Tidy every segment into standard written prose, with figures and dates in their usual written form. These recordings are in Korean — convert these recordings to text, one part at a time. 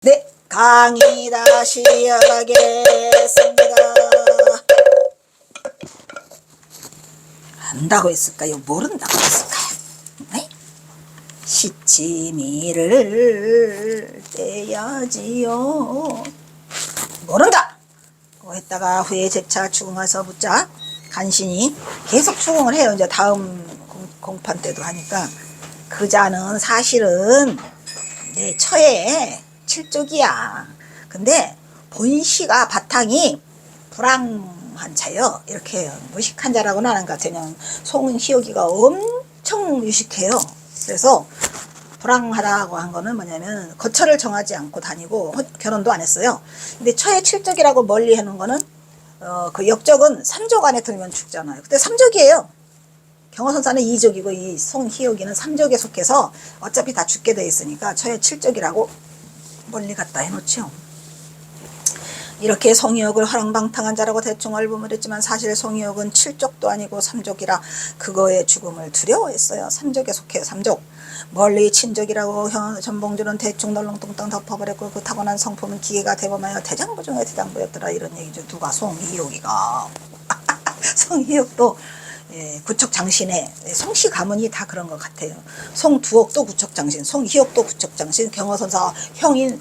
네, 강의 다시 이어가겠습니다. 안다고 했을까요? 모른다고 했을까요? 네? 시치미를 떼야지요. 모른다! 했다가 후에 재차 추궁해서 붙자 간신히 계속 추궁을 해요. 이제 다음 공판 때도 하니까 그 자는 사실은 내 처에 칠족이야. 근데 본시가 바탕이 불황한 차요. 이렇게 무식한 자라고는 하는 것 같아요. 그냥 송희옥이가 엄청 유식해요. 그래서 불황하다고 한 거는 뭐냐면 거처를 정하지 않고 다니고 결혼도 안 했어요. 근데 처의 칠족이라고 멀리 해놓은 거는 그 역적은 3족 안에 들면 죽잖아요. 근데 3족이에요. 경호선사는 2족이고 이 송희옥이는 3족에 속해서 어차피 다 죽게 돼 있으니까 처의 7족이라고 멀리 갖다 해놓죠. 이렇게 송희옥을 허랑방탕한 자라고 대충 얼음을 했지만 사실 송희옥은 7족도 아니고 3족이라 그거의 죽음을 두려워했어요. 3족에 속해요. 3족. 멀리 친족이라고 전봉주는 대충 널렁뚱땅 덮어버렸고 그 타고난 성품은 기계가 대범하여 대장부 중에 대장부였더라. 이런 얘기죠. 누가? 송희옥이가. 송희옥도 구척장신에 송씨 가문이 다 그런 것 같아요. 송두옥도 구척장신, 송희옥도 구척장신, 경호선사 형인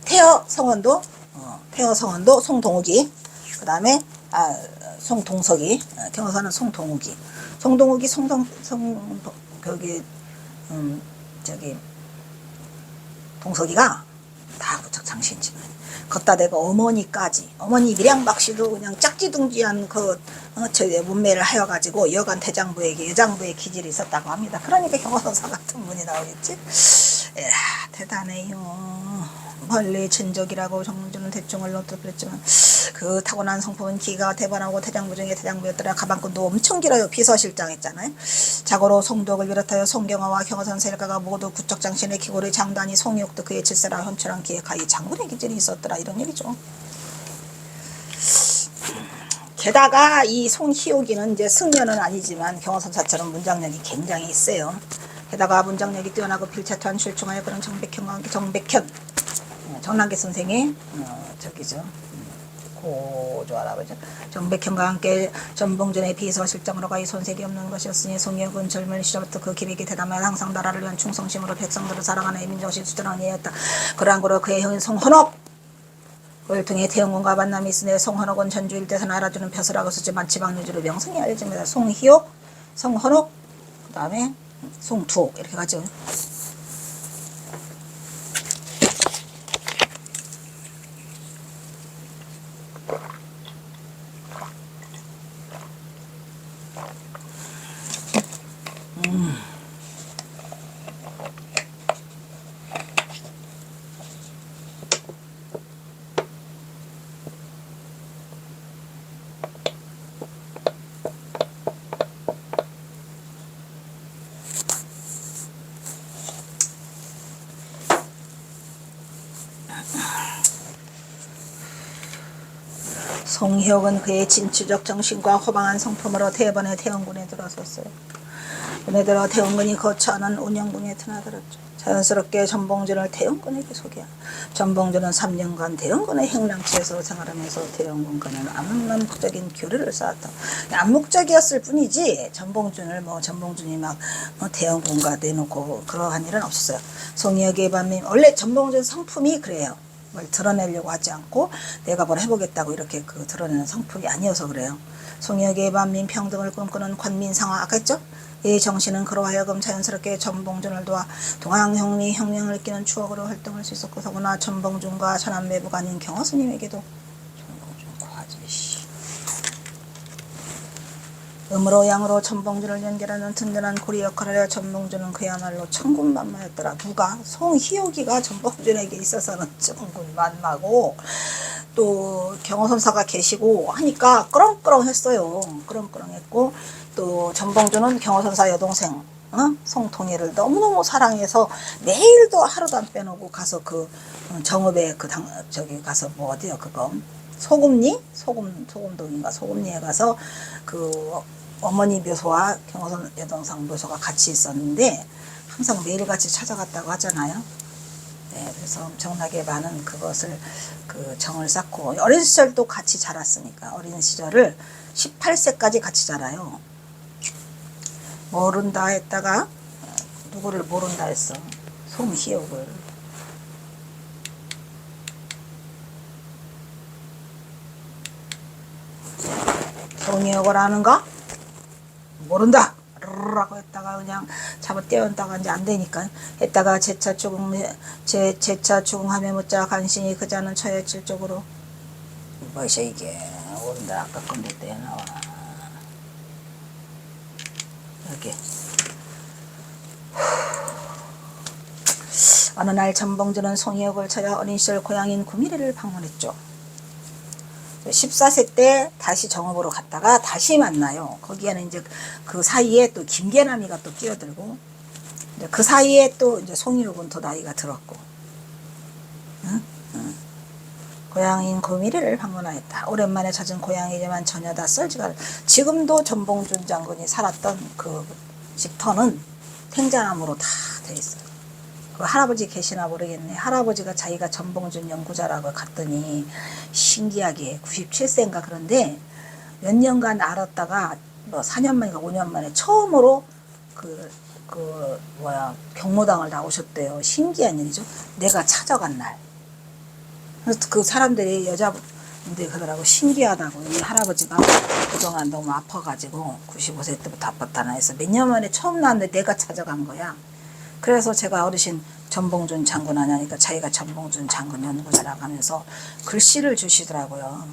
태어 성원도 송동욱이, 그 다음에 송동석이, 경호사는 송동욱이, 동석이가 다 구척장신이지만 걷다 대고 어머니까지, 어머니 밀양박씨도 그냥 짝지둥지한 문매를 하여가지고 여간 대장부에게 여장부의 기질이 있었다고 합니다. 그러니까 경호선사 같은 분이 나오겠지. 대단해요. 멀리 친족이라고 정문주는 대충 얼렁뚱 그랬지만 그 타고난 성품은 기가 대반하고 대장부 중에 대장부였더라. 가방끈도 엄청 길어요. 비서실장 했잖아요. 자고로 송독을 비롯하여 송경화와 경호선사 일가가 모두 구척장신의 기고를 장단이 송희옥도 그의 칠세라 현철한 기획하이 장군의 기질이 있었더라. 이런 얘기죠. 게다가 이 송희옥이는 이제 승려는 아니지만 경호선사처럼 문장력이 굉장히 세요. 게다가 문장력이 뛰어나고 필체토한 출중하여 그런 정백현 정남기 선생의 고조 할아버지 정백현과 함께 전봉준의 비서실장으로 가 이 손색이 없는 것이었으니 송희옥은 젊은 시절부터 그 기백이 대담하여 항상 나라를 위한 충성심으로 백성들을 사랑하는 민정신 수전한 이였다. 그러한 거로 그의 형인 송헌옥 을 통해 태영군과 만남이 있으니 송헌옥은 전주 일대에서 알아주는 벼슬하고 쓰지만 지방유주로 명성이 알려집니다. 송희옥, 송헌옥, 그 다음에 송두옥 이렇게 가죠. 송희옥은 그의 진취적 정신과 호방한 성품으로 대번에 태원군에 들어섰어요. 군에 들어 태원군이 거처하는 운영군에 드나들었죠. 자연스럽게 전봉준을 태원군에게 소개한. 전봉준은 3년간 태원군의 행랑치에서 생활하면서 태원군과는 암묵적인 교류를 쌓았다. 암묵적이었을 뿐이지 전봉준이 태원군과 내놓고 그러한 일은 없었어요. 송희옥의 반면 원래 전봉준 성품이 그래요. 뭘 드러내려고 하지 않고 내가 뭘 해보겠다고 이렇게 드러내는 성품이 아니어서 그래요. 송희옥의 반민 평등을 꿈꾸는 관민상화 아까 했죠? 이 정신은 그로 하여금 자연스럽게 전봉준을 도와 동학형리 혁명을 끼는 추억으로 활동할 수 있었고 더구나 전봉준과 천안매부가 아닌 경호스님에게도 전봉준 과지씨 음으로 양으로 전봉준을 연결하는 든든한 고리 역할을 하여 전봉준은 그야말로 천군만마였더라. 누가? 송희옥이가 전봉준에게 있어서는 천군만마고 또 경호선사가 계시고 하니까 끄렁끄렁했어요. 끄렁끄렁했고 또 전봉준은 경호선사 여동생 송통일을 너무너무 사랑해서 매일도 하루도 안 빼놓고 가서 정읍에 가서 어디요 그거 소금동인가 소금리에 가서 어머니 묘소와 경호선 여동생 묘소가 같이 있었는데 항상 매일같이 찾아갔다고 하잖아요. 네, 그래서 엄청나게 많은 그것을 그 정을 쌓고 어린 시절도 같이 자랐으니까 어린 시절을 18세까지 같이 자라요. 모른다 했다가 누구를 모른다 했어. 송희옥을. 송희옥을 아는가? 모른다 라고 했다가 그냥 잡아 떼었다가 이제 안 되니까 했다가 제차 추궁하며 묻자 간신히 그자는 처해질 쪽으로. 뭐시 이게 모른다 아까 건데 때 나와 여기. 어느 날 전봉주는 송희옥을 찾아 어린 시절 고향인 구미리를 방문했죠. 14세 때 다시 정읍으로 갔다가 다시 만나요. 거기에는 이제 그 사이에 또 김계남이가 또 끼어들고, 이제 그 사이에 또 이제 송희옥은 더 나이가 들었고, 응? 응. 고향인 구미리를 방문하였다. 오랜만에 찾은 고향이지만 전혀 다 썰지가. 지금도 전봉준 장군이 살았던 그 집터는 탱자나무로 다 돼 있어요. 그 할아버지 계시나 모르겠네. 할아버지가 자기가 전봉준 연구자라고 갔더니 신기하게 97세인가 그런데 몇 년간 알았다가 뭐 4년 만인가 5년 만에 처음으로 경로당을 나오셨대요. 신기한 일이죠. 내가 찾아간 날. 그래서 그 사람들이 여자분들이 그러더라고. 신기하다고. 이 할아버지가 그동안 너무 아파가지고 95세 때부터 아팠다나 해서 몇 년 만에 처음 나왔는데 내가 찾아간 거야. 그래서 제가 어르신 전봉준 장군 하냐니까 자기가 전봉준 장군 연구자라고 하면서 글씨를 주시더라고요.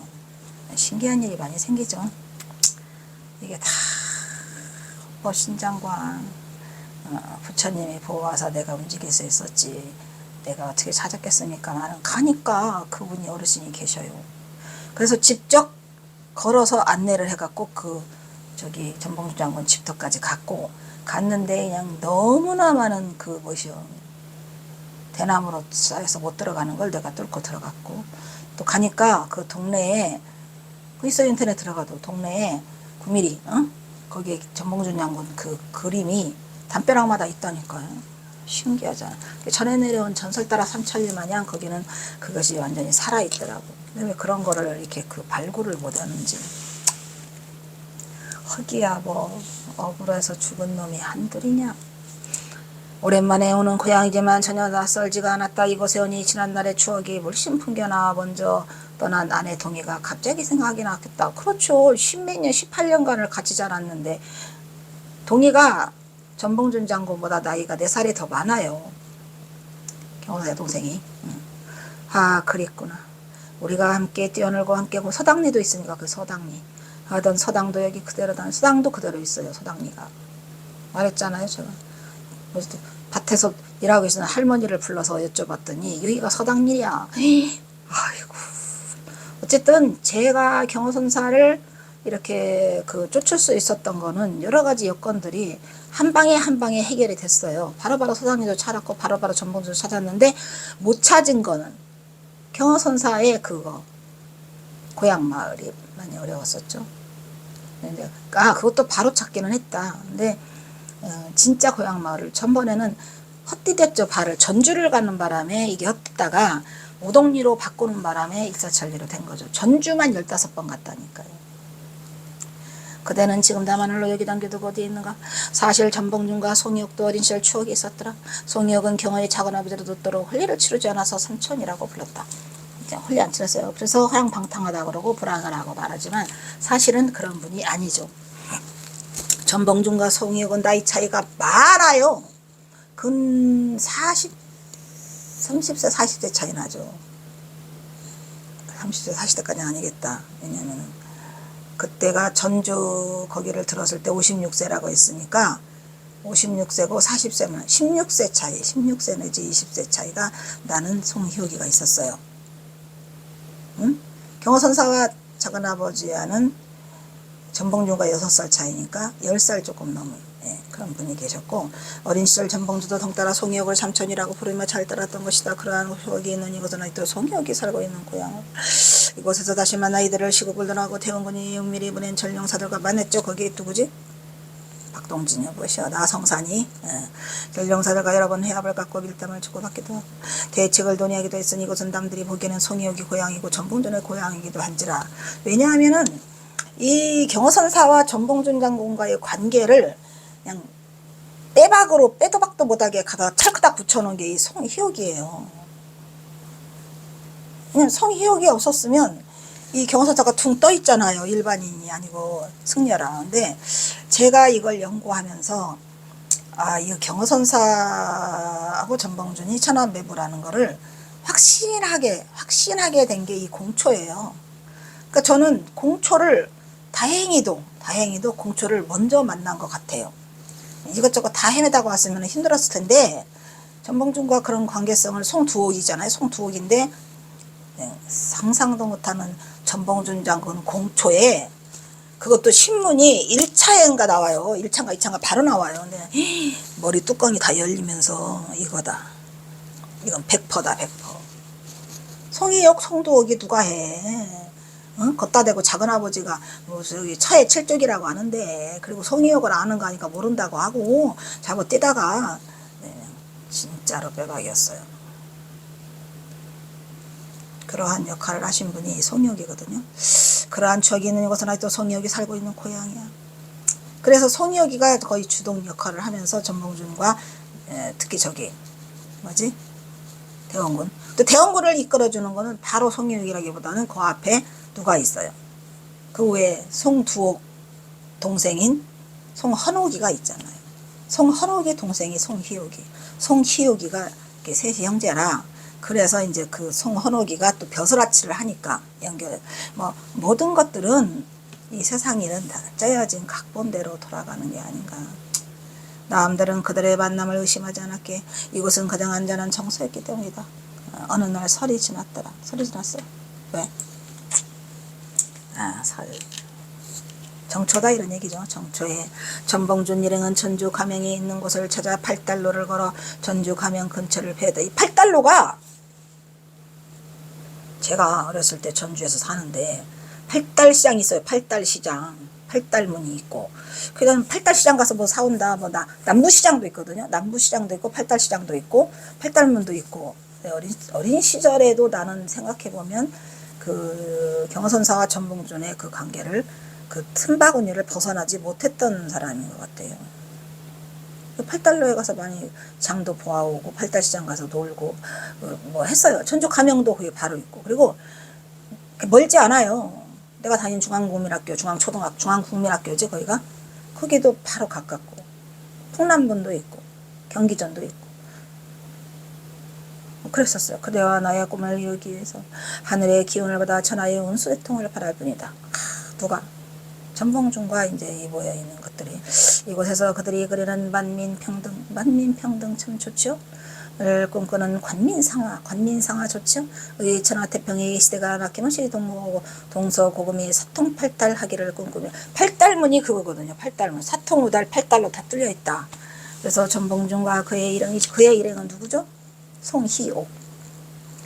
신기한 일이 많이 생기죠. 이게 다 신장관 부처님이 보호하사 내가 움직일 수 있었지. 내가 어떻게 찾았겠습니까? 나는 가니까 그분이 어르신이 계셔요. 그래서 직접 걸어서 안내를 해갖고 전봉준 장군 집터까지 갔는데 그냥 너무나 많은 대나무로 쌓여서 못 들어가는 걸 내가 뚫고 들어갔고, 또 가니까 그 동네에 있어 인터넷 들어가도 동네에 구미리 거기에 전봉준 장군 그 그림이 담벼락마다 있다니까요. 신기하잖아. 전해 내려온 전설 따라 삼천리 마냥 거기는 그것이 완전히 살아있더라고. 왜 그런 거를 이렇게 발굴을 못하는지. 허기야 억울해서 죽은 놈이 한둘이냐. 오랜만에 오는 고향이지만 전혀 낯설지가 않았다. 이곳에 오니 지난날의 추억이 물씬 풍겨나 먼저 떠난 아내 동희가 갑자기 생각이 났겠다. 그렇죠. 십몇 년 18년간을 같이 자랐는데 동희가 전봉준 장군보다 나이가 4살이 더 많아요. 경호사의 동생이. 그랬구나. 우리가 함께 뛰어놀고 함께 서당리도 있으니까 그 서당리 하던 서당도 여기 그대로다. 서당도 그대로 있어요. 서당리가. 말했잖아요. 제가. 밭에서 일하고 계시는 할머니를 불러서 여쭤봤더니 여기가 서당리야. 아이고. 어쨌든 제가 경호선사를 이렇게 쫓을 수 있었던 거는 여러 가지 여건들이 한 방에 해결이 됐어요. 바로바로 서당리도 찾았고 바로바로 전봉준도 찾았는데 못 찾은 거는 경호선사의 고향 마을이 많이 어려웠었죠. 근데 그것도 바로 찾기는 했다. 근데 진짜 고향 마을을 전번에는 헛디뎠죠. 발을 전주를 가는 바람에 이게 헛디다가 우동리로 바꾸는 바람에 일사천리로 된 거죠. 전주만 15번 갔다니까요. 그대는 지금 다만을로 여기 당겨두고 어디 있는가? 사실 전봉준과 송희옥도 어린 시절 추억이 있었더라. 송희옥은 경호의 작은 아버지로 듣도록 홀리를 치르지 않아서 삼촌이라고 불렀다. 홀리 안 치렀어요. 그래서 허랑방탕하다 그러고 불안하다고 말하지만 사실은 그런 분이 아니죠. 전봉준과 송희옥은 나이 차이가 많아요. 근 30세 40세 차이 나죠. 30세 40대까지는 아니겠다. 왜냐면 그때가 전주 거기를 들었을 때 56세라고 했으니까 56세고 40세면 16세 차이, 16세 내지 20세 차이가 나는 송희옥이가 있었어요. 응? 경호선사와 작은아버지와는 전봉준과 6살 차이니까 10살 조금 넘은 그런 분이 계셨고, 어린 시절 전봉주도 덩따라 송희옥을 삼촌이라고 부르며 잘 따랐던 것이다. 그러한 추억이 있는 이곳은 아직도 송희옥이 살고 있는 고향을 이곳에서 다시 만나 이들을 시국을 떠나고 태원군이 영미리 보낸 전령사들과 만났죠. 거기 누구지? 낙동진여 보시오 나성산이 결정사들과 여러 번 회합을 갖고 밀담을 주고받기도 하고 대책을 논의하기도 했으니 이곳은 남들이 보기에는 송이옥이 고향이고 전봉준의 고향이기도 한지라. 왜냐하면은 이 경허선사와 전봉준 장군과의 관계를 그냥 빼박으로 빼도 박도 못하게 가다 찰크닥 붙여놓은 게 이 송희옥이에요. 그냥 송희옥이 없었으면 이 경허선사가 퉁 떠 있잖아요. 일반인이 아니고 승려라. 근데 제가 이걸 연구하면서 이 경허선사하고 전봉준이 천안매부라는 거를 확신하게 된 게 이 공초예요. 그러니까 저는 공초를 다행히도 공초를 먼저 만난 것 같아요. 이것저것 다 헤매다가 왔으면 힘들었을 텐데 전봉준과 그런 관계성을 송두옥이잖아요. 송두옥인데 상상도 못하는 전봉준 장군 공초에 그것도 신문이 1차인가 나와요. 1차인가 2차인가 바로 나와요. 근데 머리 뚜껑이 다 열리면서 이거다. 이건 100%다 100%. 송이옥 송두옥이 누가 해. 걷다 대고 작은아버지가 뭐 저기 차에 칠쪽이라고 하는데 그리고 송이옥을 아는 거 아니까 모른다고 하고 자고 뛰다가 진짜로 빼박이었어요. 그러한 역할을 하신 분이 송이옥이거든요. 그러한 추억이 있는 이곳은 아직도 송이옥이 살고 있는 고향이야. 그래서 송이옥이가 거의 주동 역할을 하면서 전봉준과 특히 저기 뭐지? 대원군. 또 대원군을 이끌어주는 거는 바로 송이옥이라기보다는 그 앞에 누가 있어요. 그 외에 송두옥 동생인 송헌옥이가 있잖아요. 송헌옥의 동생이 송희옥이. 송희옥이가 이렇게 셋이 형제라. 그래서 이제 그 송헌옥이가 또 벼슬아치를 하니까 연결. 뭐 모든 것들은 이 세상 일은 다 짜여진 각본대로 돌아가는 게 아닌가. 남들은 그들의 만남을 의심하지 않았기에 이곳은 가장 안전한 정서였기 때문이다. 어느 날 설이 지났더라. 설이 지났어. 왜? 설. 정초다 이런 얘기죠. 정초에 전봉준 일행은 전주 가명이 있는 곳을 찾아 팔달로를 걸어 전주 가명 근처를 배다. 이 팔달로가 제가 어렸을 때 전주에서 사는데 팔달시장이 있어요. 팔달시장. 팔달문이 있고 그 다음에 팔달시장 가서 뭐 사온다. 뭐 남부시장도 있거든요. 남부시장도 있고 팔달시장도 있고 팔달문도 있고. 어린 시절에도 나는 생각해보면 그 경허선사와 전봉준의 그 관계를 그 틈바구니를 벗어나지 못했던 사람인 것 같아요. 팔달로에 가서 많이 장도 보아오고 팔달시장 가서 놀고 뭐 했어요. 전주 가명도 거기 바로 있고 그리고 멀지 않아요. 내가 다닌 중앙국민학교, 중앙국민학교지 거기가. 거기도 바로 가깝고 풍남분도 있고 경기전도 있고 그랬었어요. 그대와 나의 꿈을 이루기 위해서 하늘의 기운을 받아 천하의 운수대통을 바랄 뿐이다. 누가? 전봉준과 이제 모여 있는 것들이 이곳에서 그들이 그리는 만민평등 참 좋죠. 을 꿈꾸는 관민상화 좋죠. 의천하 태평의 시대가 바뀌면 시동서고금이 사통팔달하기를 꿈꾸며 팔달문이 그거거든요. 팔달문 사통우달 팔달로 다 뚫려 있다. 그래서 전봉준과 그의 일행은 누구죠? 송희옥.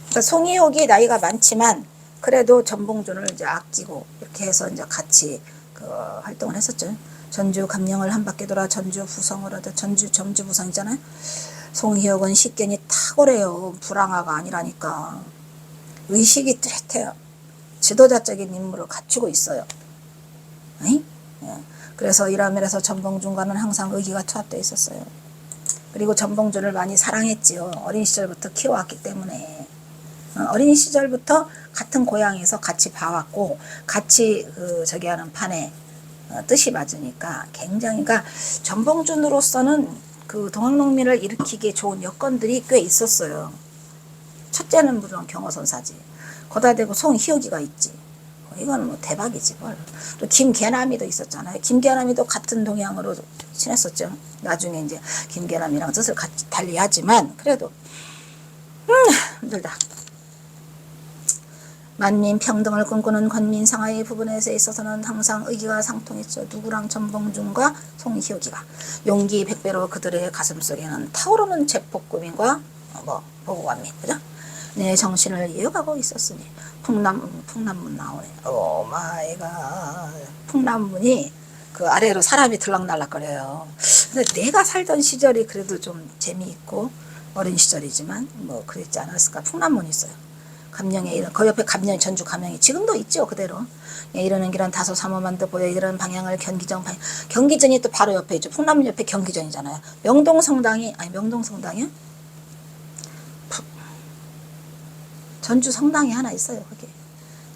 그러니까 송희옥이 나이가 많지만 그래도 전봉준을 이제 아끼고 이렇게 해서 이제 같이 그 활동을 했었죠. 전주 감령을 한 바퀴 돌아 전주 부성을 얻어 전주 부성이잖아요. 송희옥은 식견이 탁월해요. 불황아가 아니라니까. 의식이 뚜렷해요. 지도자적인 인물을 갖추고 있어요. 예. 그래서 이런 면에서 전봉준과는 항상 의기가 투합되어 있었어요. 그리고 전봉준을 많이 사랑했지요. 어린 시절부터 키워왔기 때문에. 어린 시절부터 같은 고향에서 같이 봐왔고 같이 저기 하는 판에 뜻이 맞으니까 굉장히, 그러니까 전봉준으로서는 그 동학농민을 일으키기에 좋은 여건들이 꽤 있었어요. 첫째는 물론 경허선사지. 거기다 대고 송희옥이가 있지. 이건 뭐 대박이지 뭘. 또 김계남이도 있었잖아요. 김계남이도 같은 동향으로 지냈었죠. 나중에 이제 김계남이랑 뜻을 같이 달리하지만 그래도 힘들다. 만민평등을 꿈꾸는 관민상하의 부분에서 있어서는 항상 의기가 상통했죠. 누구랑? 전봉준과 송희옥이가. 용기 백배로 그들의 가슴속에는 타오르는 제폭구민과 보고감민, 그죠? 내 정신을 이어가고 있었으니 풍남문 나오네. 오 마이 갓. 풍남문이 그 아래로 사람이 들락날락거려요. 근데 내가 살던 시절이 그래도 좀 재미있고 어린 시절이지만 뭐 그랬지 않았을까. 풍남문이 있어요. 감령에 이런 그 옆에 감령 전주 감령이 지금도 있죠 그대로. 예, 이러는 길은 다소 삼엄한데 보여 이런 방향을 경기전 방향. 경기전이 또 바로 옆에 있죠. 풍남문 옆에 경기전이잖아요. 명동성당이 아니 명동성당이요? 전주 성당이 하나 있어요 거기.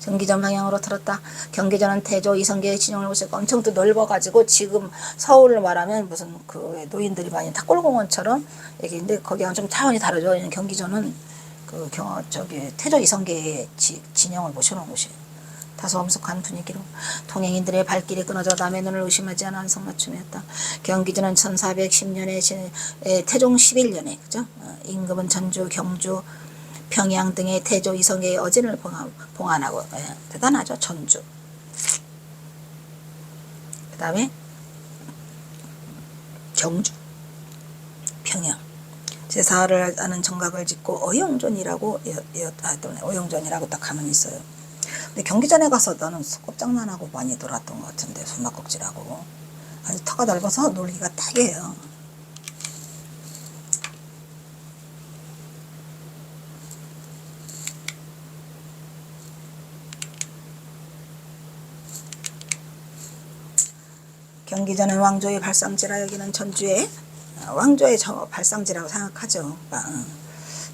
경기전 방향으로 들었다. 경기전은 태조 이성계의 진영을 보시고 엄청 또 넓어가지고 지금 서울을 말하면 무슨 그 노인들이 많이 탁골공원처럼 얘기인데 거기랑 좀 차원이 다르죠. 경기전은 그 저기 태조 이성계의 진영을 모셔놓은 곳이에요. 다소 엄숙한 분위기로 통행인들의 발길이 끊어져 남의 눈을 의심하지 않은 안성맞춤이었다. 경기전은 1410년에 태종 11년에 그죠? 임금은 전주, 경주, 평양 등의 태조 이성계의 어진을 봉안하고 대단하죠. 전주. 그 다음에 경주, 평양 제사를 하는 정각을 짓고 어영존이라고 어영존이라고 딱 가만히 있어요. 근데 경기전에 가서 나는 꼼짝난하고 많이 놀았던 것 같은데 숨막꼭질하고 아주 터가 넓어서 놀기가 딱이에요. 경기전은 왕조의 발상지라 여기는 전주의 왕조의 발상지라고 생각하죠.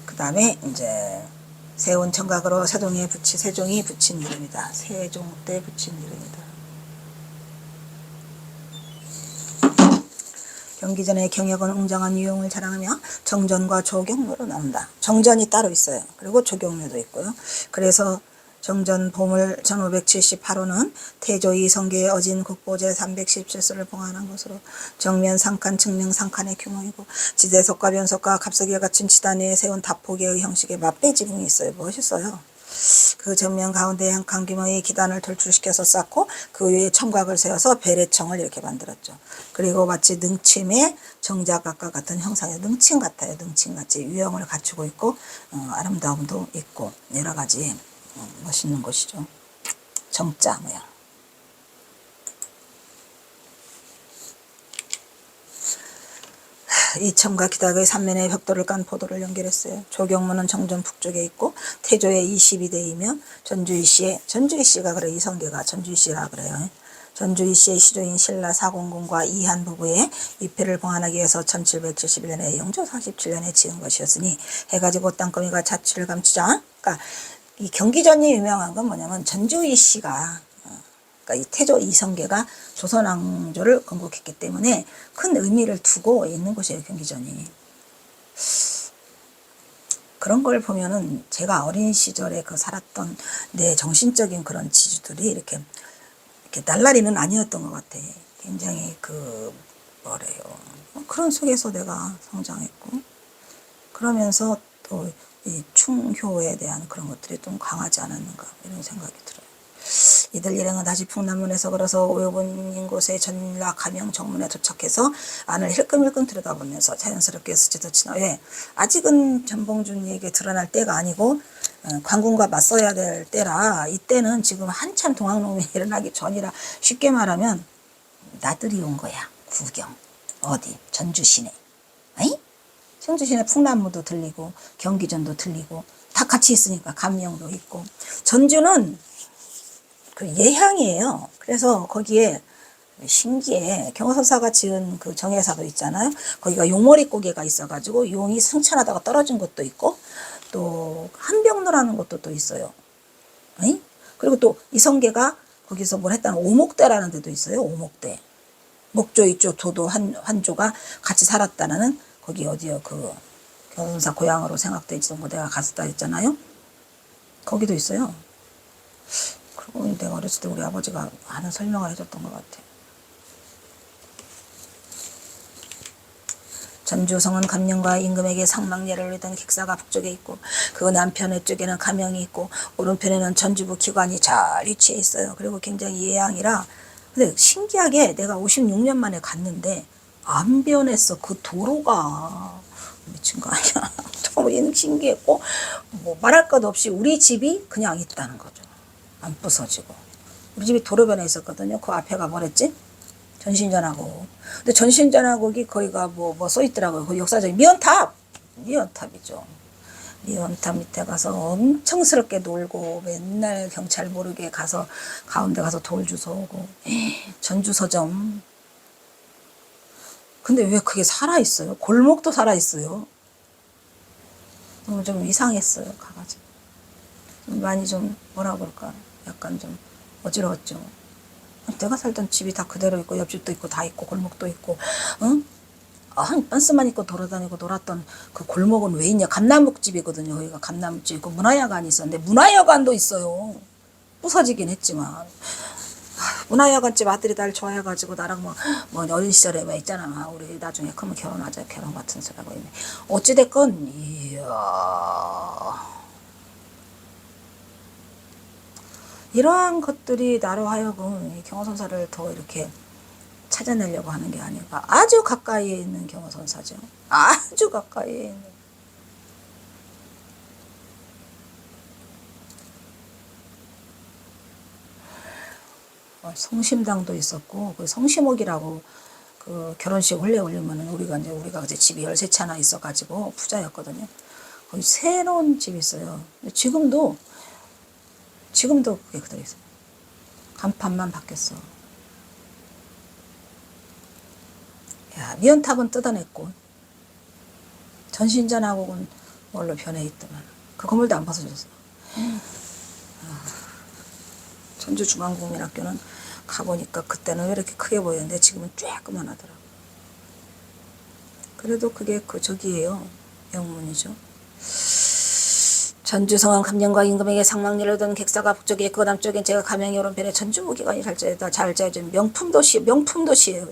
그 다음에 이제 세운 청각으로 세종이 붙인 이름이다. 세종 때 붙인 이름이다. 경기전의 경역은 웅장한 유용을 자랑하며 정전과 조경묘로 나온다. 정전이 따로 있어요. 그리고 조경묘도 있고요. 그래서 정전 보물 1578호는 태조 이성계의 어진 국보 제317수를 봉안한 것으로 정면 상칸, 측면 상칸의 규모이고 지대석과 변석과 갑석이와 갖춘 지단위에 세운 다포개의 형식의 맞배 지붕이 있어요. 멋있어요. 그 정면 가운데 한 칸 규모의 기단을 돌출시켜서 쌓고 그 위에 청각을 세워서 베레청을 이렇게 만들었죠. 그리고 마치 능침의 정자각과 같은 형상의 능침 같아요. 능침같이 유형을 갖추고 있고 아름다움도 있고 여러 가지 멋있는 곳이죠. 정자 모양. 이 청과 기닥의 삼면의 벽돌을 깐 포도를 연결했어요. 조경문은 정전 북쪽에 있고 태조의 22대이며 전주이씨가 그래 이성계가 전주이씨라 그래요. 전주이씨의 시조인 신라 사공군과 이한 부부의 위패를 봉안하기 위해서 1771년에 영조 47년에 지은 것이었으니 해가지고 땅거미가 자취를 감추자. 그러니까 이 경기전이 유명한 건 뭐냐면 전주이씨가 그러니까 이 태조 이성계가 조선왕조를 건국했기 때문에 큰 의미를 두고 있는 곳이에요. 경기전이. 그런 걸 보면은 제가 어린 시절에 그 살았던 내 정신적인 그런 지주들이 이렇게 날라리는 아니었던 것 같아. 굉장히 그런 속에서 내가 성장했고 그러면서 또 이 충효에 대한 그런 것들이 좀 강하지 않았는가 이런 생각이 들어요. 이들 일행은 다시 풍남문에서 걸어서 5분 곳의 전라 감영 정문에 도착해서 안을 힐끔힐끔 들여다보면서 자연스럽게 스치듯이 왜 아직은 전봉준에게 드러날 때가 아니고 관군과 맞서야 될 때라 이때는 지금 한참 동학농민이 일어나기 전이라 쉽게 말하면 나들이 온 거야. 구경. 어디? 전주 시내. 에이? 전주 시내 풍남무도 들리고 경기전도 들리고 다 같이 있으니까 감명도 있고 전주는 그 예향이에요. 그래서 거기에 신기해. 경호선사가 지은 그 정예사도 있잖아요. 거기가 용머리 고개가 있어가지고 용이 승천하다가 떨어진 것도 있고 또 한병로라는 것도 또 있어요. 에이? 그리고 또 이성계가 거기서 뭘 했다는 오목대라는 데도 있어요. 오목대. 목조 이쪽 도도 한조가 같이 살았다는 거기 어디요 그 경호선사 고향으로 생각되지도 뭐 내가 갔었다 했잖아요. 거기도 있어요. 그리고 내가 어렸을 때 우리 아버지가 많은 설명을 해줬던 것 같아. 전주성은 감령과 임금에게 상망례를 올리던 객사가 북쪽에 있고 그 남편 쪽에는 감영이 있고 오른편에는 전주부 기관이 잘 위치해 있어요. 그리고 굉장히 예양이라 근데 신기하게 내가 56년 만에 갔는데 안 변했어. 그 도로가 미친 거 아니야. 너무 신기했고 뭐 말할 것 없이 우리 집이 그냥 있다는 거죠. 안 부서지고. 우리 집이 도로변에 있었거든요. 그 앞에가 뭐랬지? 전신전화국. 근데 전신전화국이 거기가 뭐 써있더라고요. 그 역사적인 미연탑이죠. 미연탑 밑에 가서 엄청스럽게 놀고 맨날 경찰 모르게 가서 가운데 가서 돌 주워 오고 전주 서점. 근데 왜 그게 살아있어요? 골목도 살아있어요. 너무 좀 이상했어요. 가가지고 좀 많이 좀 뭐라 그럴까 약간 좀 어지러웠죠. 내가 살던 집이 다 그대로 있고 옆집도 있고 다 있고 골목도 있고 응? 한 빤스만 입고 돌아다니고 놀았던 그 골목은 왜 있냐. 감나무집이거든요. 거기가 감나무집 있고 문화야관이 있었는데 문화야관도 있어요. 부서지긴 했지만 문화야관집 아들이 날 좋아해가지고 나랑 뭐 어린 시절에 막 있잖아. 우리 나중에 크면 결혼하자 결혼 같은 소리 하고 있네. 어찌됐건 이야 이러한 것들이 나로 하여금 경호선사를 더 이렇게 찾아내려고 하는 게 아닌가. 아주 가까이에 있는 경호선사죠. 아주 가까이에 있는. 성심당도 있었고 그 성심옥이라고 그 결혼식 혼례 올리면은 우리가 그때 집이 13채나 있어가지고 부자였거든요. 거기 새로운 집이 있어요. 지금도 그게 그대로 있어요. 간판만 바뀌었어. 야, 미연탑은 뜯어냈고 전신전화국은 뭘로 변해 있더만. 그 건물도 안 벗어졌어. 전주중앙국민학교는 가보니까 그때는 왜 이렇게 크게 보였는데 지금은 쬐끄만 하더라고. 그래도 그게 저기예요. 영문이죠. 전주성은 감령과 임금에게 상망리를 둔 객사가 북쪽에 있고 남쪽엔 제가 가명이 오른편에 전주무기관이 잘 짜여진 명품 도시예요.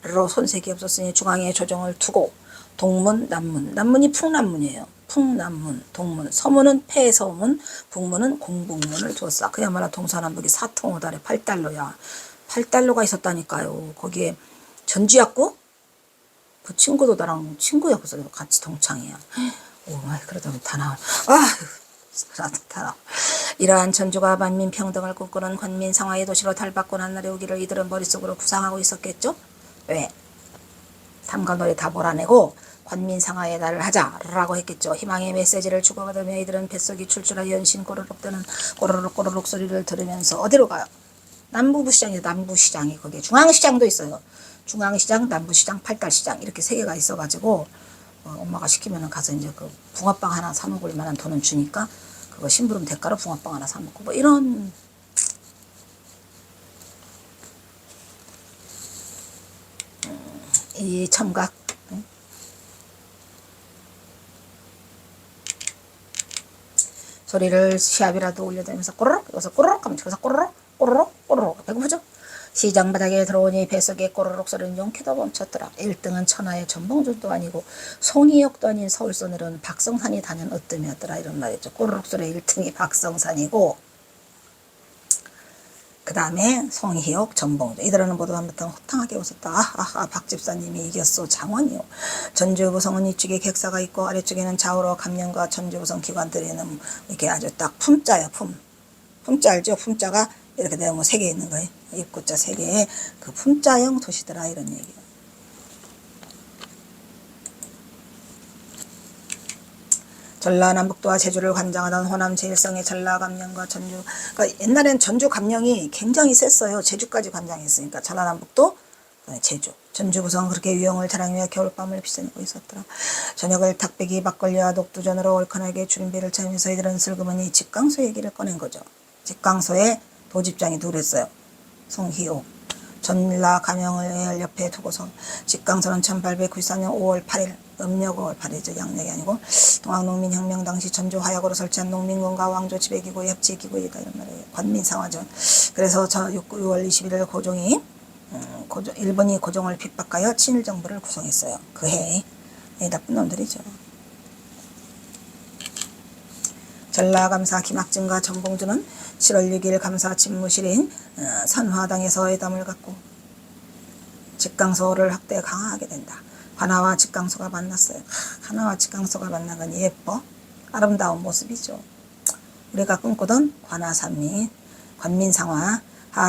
로 손색이 없었으니 중앙에 조정을 두고 동문, 남문이 풍남문이에요. 풍남문, 동문, 서문은 폐서문, 북문은 공북문을 두었어. 그야말로 동서남북이 사통오달에 8달러야. 8달러가 있었다니까요. 거기에 전주약국? 그 친구도 나랑 친구였어요. 같이 동창이야. 오, 그러다 다 나와. 다 나와. 이러한 전주가 만민 평등을 꿈꾸는 관민 상하의 도시로 탈바꾼 한 날의 오기를 이들은 머릿속으로 구상하고 있었겠죠? 왜? 탐관노래 다 몰아내고 관민 상하의 날을 하자라고 했겠죠. 희망의 메시지를 주고받으며 이들은 뱃속이 출출하 연신 꼬르륵대는 꼬르륵 소리를 들으면서 어디로 가요? 남부시장이 거기에 중앙시장도 있어요. 중앙시장, 남부시장, 팔달시장 이렇게 세 개가 있어가지고 엄마가 시키면은 가서 이제 그 붕어빵 하나 사 먹을 만한 돈은 주니까 그거 심부름 대가로 붕어빵 하나 사 먹고 뭐 이런. 이 청각 소리를 시합이라도 올려다니면서 꼬르륵 여기서 꼬르륵 하면 저기서 꼬르륵 배고프죠? 시장 바닥에 들어오니 뱃속에 꼬르륵 소리는 용케도 멈췄더라. 1등은 천하의 전봉준도 아니고 송이역도 아닌 서울서 내려온 박성산이 다년 으뜸이었더라. 이런 말이죠. 꼬르륵 소리의 1등이 박성산이고 그 다음에 송희옥, 전봉준 이들은 모두 한바탕 호탕하게 웃었다. 박 집사님이 이겼소. 장원이요. 전주부성은 이쪽에 객사가 있고 아래쪽에는 좌우로 감령과 전주부성 기관들에는 이렇게 아주 딱 품자예요. 품자 알죠? 품자가 이렇게 내가 세 개 있는 거예요. 입구자 3개의 그 품자형 도시더라 이런 얘기예요. 전라남북도와 제주를 관장하던 호남 제일성의 전라감령과 전주. 그러니까 옛날엔 전주 감령이 굉장히 셌어요. 제주까지 관장했으니까 전라남북도, 제주. 전주부성은 그렇게 유형을 자랑하며 겨울밤을 비춰내고 있었더라. 저녁을 닭배기 막걸리와 녹두전으로 얼큰하게 준비를 차면서 이들은 슬그머니 직강소 얘기를 꺼낸 거죠. 직강소에 도집장이 둘했어요. 송희옥. 전라 감영을 옆에 두고서 직강소는 1894년 5월 8일 음력 5월 8일이죠. 양력이 아니고 동학농민혁명 당시 전주 화약으로 설치한 농민군과 왕조 지배기구 협치기구이다 이런 말이에요. 관민상화죠. 그래서 6월 21일 고종이 일본이 고종을 핍박하여 친일정부를 구성했어요. 그 해에. 나쁜 놈들이죠. 전라감사 김학진과 전봉준은 7월 6일 감사 집무실인 선화당에서 회담을 갖고 직강소를 확대 강화하게 된다. 관아와 직강소가 만났어요. 관아와 직강소가 만난 건 예뻐 아름다운 모습이죠. 우리가 꿈꾸던 관아산미 관민상화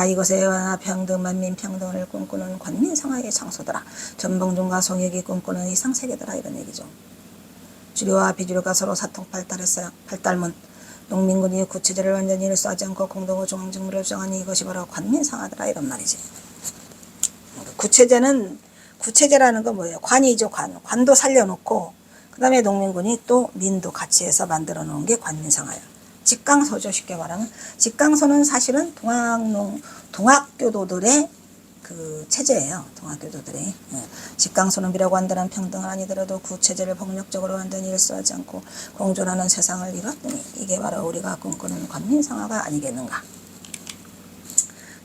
이곳에 원하 평등 만민 평등을 꿈꾸는 관민상하의 장소더라. 전봉준과 송혁이 꿈꾸는 이상세계더라. 이런 얘기죠. 주류와 비주류가 서로 사통팔달했어요. 팔달문. 농민군이 구체제를 완전히 일수하지 않고 공동의 중앙직무를 정하니 이것이 바로 관민상하더라. 이런 말이지. 구체제라는 건 뭐예요? 관이죠. 관도 살려놓고 그 다음에 농민군이 또 민도 같이 해서 만들어 놓은 게 관민상하예요. 직강소죠. 쉽게 말하면. 직강소는 사실은 동학교도들의 그 체제예요. 동학교도들의. 직강소는 비록 완전한 평등은 아니더라도 구체제를 폭력적으로 완전히 일수하지 않고 공존하는 세상을 이뤘더니 이게 바로 우리가 꿈꾸는 관민상하가 아니겠는가.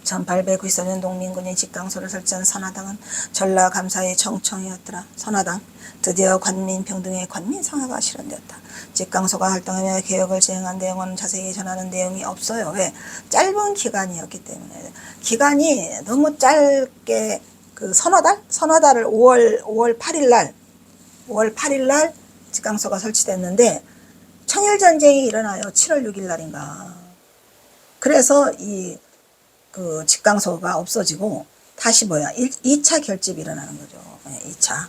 1894년 농민군이 직강소를 설치한 선화당은 전라감사의 정청이었더라. 선화당. 드디어 관민평등의 관민상하가 실현되었다. 직강소가 활동하며 개혁을 진행한 내용은 자세히 전하는 내용이 없어요. 왜? 짧은 기간이었기 때문에. 기간이 너무 짧게 그 선화달을 5월 8일 날 직강소가 설치됐는데 청일전쟁이 일어나요. 7월 6일 날인가. 그래서 그 직강소가 없어지고 다시 2차 결집이 일어나는 거죠. 2차.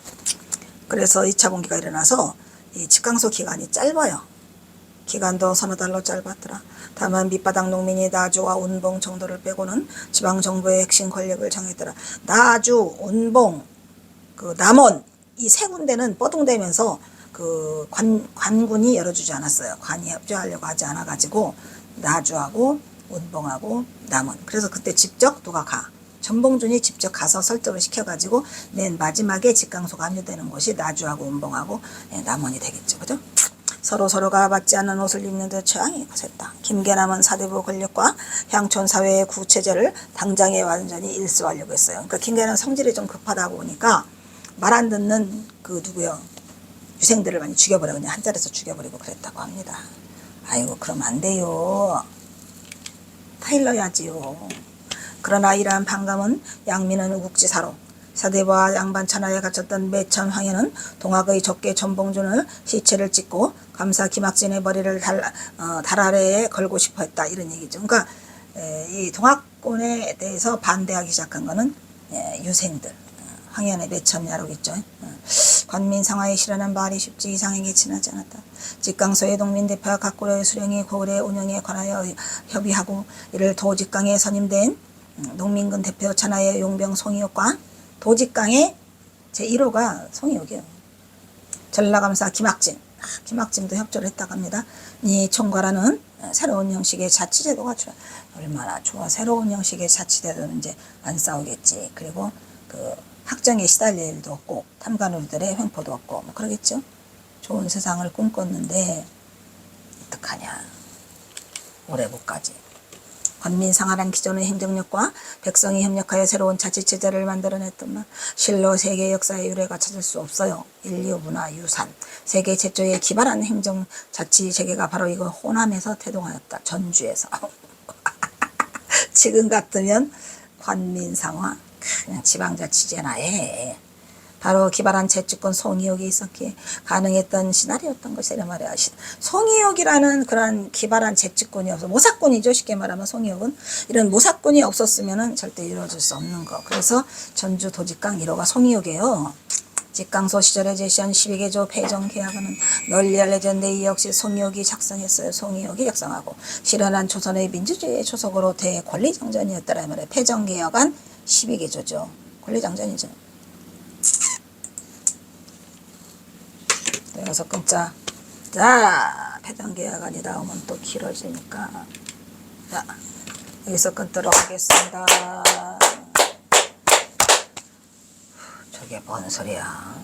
그래서 2차 공기가 일어나서 이 직강소 기간이 짧아요. 기간도 서너 달로 짧았더라. 다만 밑바닥 농민이 나주와 운봉 정도를 빼고는 지방정부의 핵심 권력을 정했더라. 나주, 운봉, 그 남원 이 세 군데는 뻐둥대면서 그 관군이 열어주지 않았어요. 관이 협조하려고 하지 않아가지고 나주하고 운봉하고 남원. 그래서 그때 직접 누가 전봉준이 직접 가서 설득을 시켜가지고 맨 마지막에 직강소가 합류되는 곳이 나주하고 운봉하고 남원이 되겠죠. 그죠? 서로가 맞지 않는 옷을 입는 듯 취향이 거셌다. 김계남은 사대부 권력과 향촌사회의 구체제를 당장에 완전히 일수하려고 했어요. 그러니까 김계남은 성질이 좀 급하다 보니까 말 안 듣는 그 유생들을 많이 죽여버려. 그냥 한 자리에서 죽여버리고 그랬다고 합니다. 아이고 그러면 안 돼요. 타일러야지요. 그러나 이러한 반감은 양민은 우국지사로 사대부와 양반천하에 갇혔던 매천 황해는 동학의 적개 전봉준을 시체를 찍고 감사 김학진의 머리를 달 아래에 걸고 싶어 했다. 이런 얘기죠. 그러니까 이 동학군에 대해서 반대하기 시작한 거는 유생들. 황해안의 매천야로겠죠. 관민상하에 실현한 말이 쉽지 이상에게 지나지 않았다. 직강소의 농민대표와 각고의 수령이 고을의 운영에 관하여 협의하고 이를 도직강에 선임된 농민군 대표 천하의 용병 송이옥과 도직강의 제1호가 송이옥이에요. 전라감사 김학진도 협조를 했다고 합니다. 이 총괄하는 새로운 형식의 자치제도가 얼마나 좋아. 새로운 형식의 자치제도는 이제 안 싸우겠지. 그리고 그 학정에 시달릴 일도 없고 탐관우들의 횡포도 없고 뭐 그러겠죠. 좋은 세상을 꿈꿨는데 어떡하냐. 오래 못 가지. 관민상하란 기존의 행정력과 백성이 협력하여 새로운 자치체제를 만들어냈더만 실로 세계 역사의 유래가 찾을 수 없어요. 인류, 문화, 유산. 세계 최초의 기발한 행정 자치체계가 바로 이거 호남에서 태동하였다. 전주에서. 지금 같으면 관민상화 그냥 지방자치제나 해. 바로 기발한 제주권 송이옥이 있었기에 가능했던 시나리오였던 것이라 말이야. 송이옥이라는 그런 기발한 제주권이 없어. 모사권이죠. 쉽게 말하면 송이옥은. 이런 모사권이 없었으면 절대 이루어질 수 없는 거. 그래서 전주 도직강 1호가 송이옥이에요. 직강소 시절에 제시한 12개조 폐정계약은 널리 알려졌는데 이 역시 송이옥이 작성했어요. 송이옥이 작성하고 실현한 조선의 민주주의의 초석으로 대권리정전이었더라 말이에요. 폐정계약안 12개조죠. 권리정전이죠. 여기서 끊자. 자, 폐정계약안이 나오면 또 길어지니까. 자, 여기서 끊도록 하겠습니다. 저게 뭔 소리야.